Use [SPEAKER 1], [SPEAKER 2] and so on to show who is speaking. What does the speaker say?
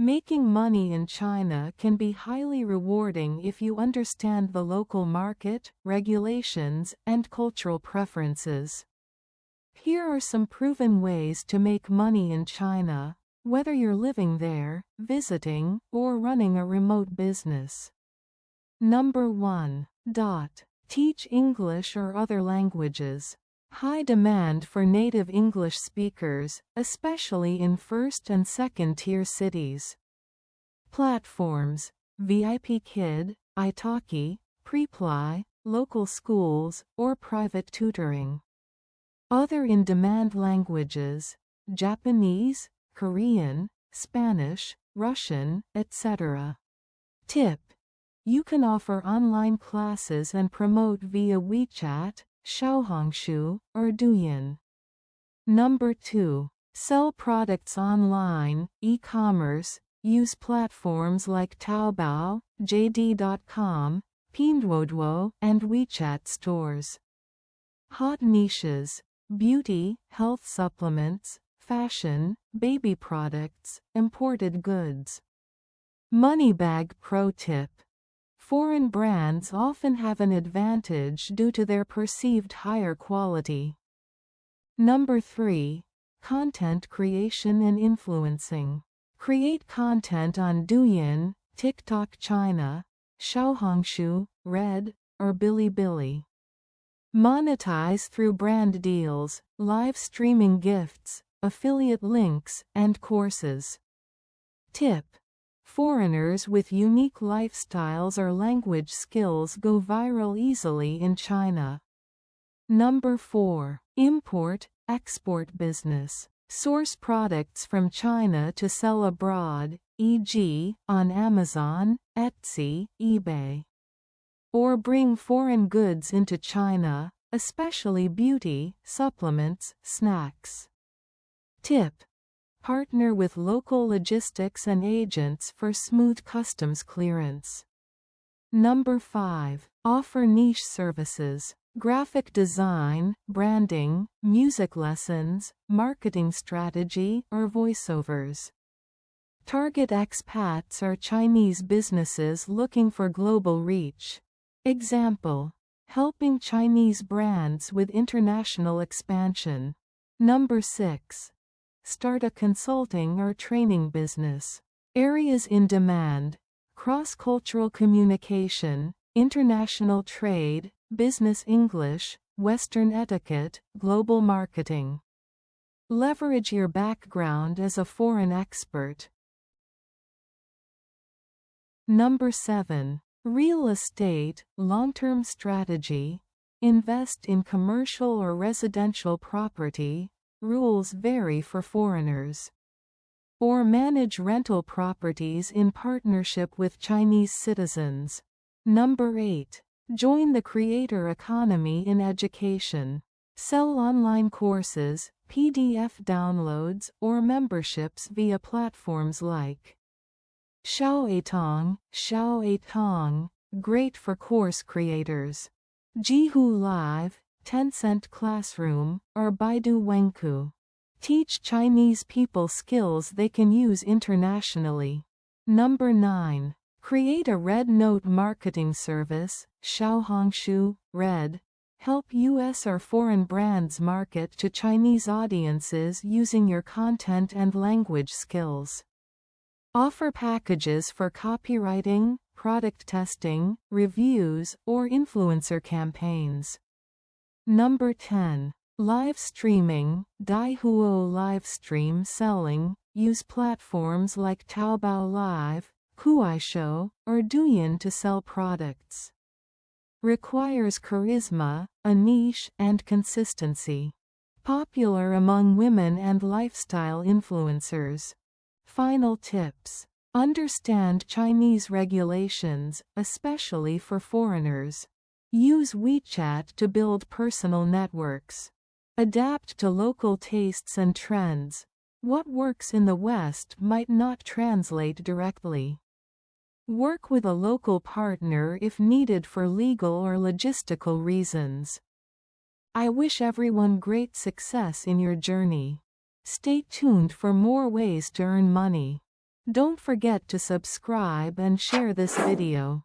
[SPEAKER 1] Making money in China can be highly rewarding if you understand the local market, regulations, and cultural preferences. Here are some proven ways to make money in China, whether you're living there, visiting, or running a remote business. Number 1. Teach English or other languages. High demand for native English speakers, especially in first and second-tier cities. Platforms: VIP Kid, Italki, Preply, local schools, or private tutoring. Other in-demand languages: Japanese, Korean, Spanish, Russian, etc. Tip: you can offer online classes and promote via WeChat, Xiaohongshu, or Douyin. Number 2. Sell products online, e-commerce. Use platforms like Taobao, JD.com, Pinduoduo, and WeChat stores. Hot niches: beauty, health supplements, fashion, baby products, imported goods. Money bag pro tip: foreign brands often have an advantage due to their perceived higher quality. Number 3. Content creation and influencing. Create content on Douyin, TikTok China, Xiaohongshu, Red, or Bilibili. Monetize through brand deals, live streaming gifts, affiliate links, and courses. Tip: foreigners with unique lifestyles or language skills go viral easily in China. Number 4. Import-export business. Source products from China to sell abroad, e.g., on Amazon, Etsy, eBay. Or bring foreign goods into China, especially beauty, supplements, snacks. Tip: partner with local logistics and agents for smooth customs clearance. Number 5. Offer niche services. Graphic design, branding, music lessons, marketing strategy, or voiceovers. Target expats or Chinese businesses looking for global reach. Example: helping Chinese brands with international expansion. Number 6. Start a consulting or training business. Areas in demand: cross-cultural communication, international trade, business English, Western etiquette, global marketing. Leverage your background as a foreign expert. Number 7. Real estate, long-term strategy. Invest in commercial or residential property. Rules vary for foreigners. Or manage rental properties in partnership with Chinese citizens. Number 8. Join the creator economy in education. Sell online courses, PDF downloads, or memberships via platforms like Xiaoetong, great for course creators. Jihu Live, Tencent Classroom, or Baidu Wenku. Teach Chinese people skills they can use internationally. Number 9. Create a Red Note marketing service, Xiaohongshu, Red. Help U.S. or foreign brands market to Chinese audiences using your content and language skills. Offer packages for copywriting, product testing, reviews, or influencer campaigns. Number 10. Live streaming, Daihuo live stream selling. Use platforms like Taobao Live, Kuaishou, or Douyin to sell products. Requires charisma, a niche, and consistency. Popular among women and lifestyle influencers. Final tips. Understand Chinese regulations, especially for foreigners. Use WeChat to build personal networks. Adapt to local tastes and trends. What works in the West might not translate directly. Work with a local partner if needed for legal or logistical reasons. I wish everyone great success in your journey. Stay tuned for more ways to earn money. Don't forget to subscribe and share this video.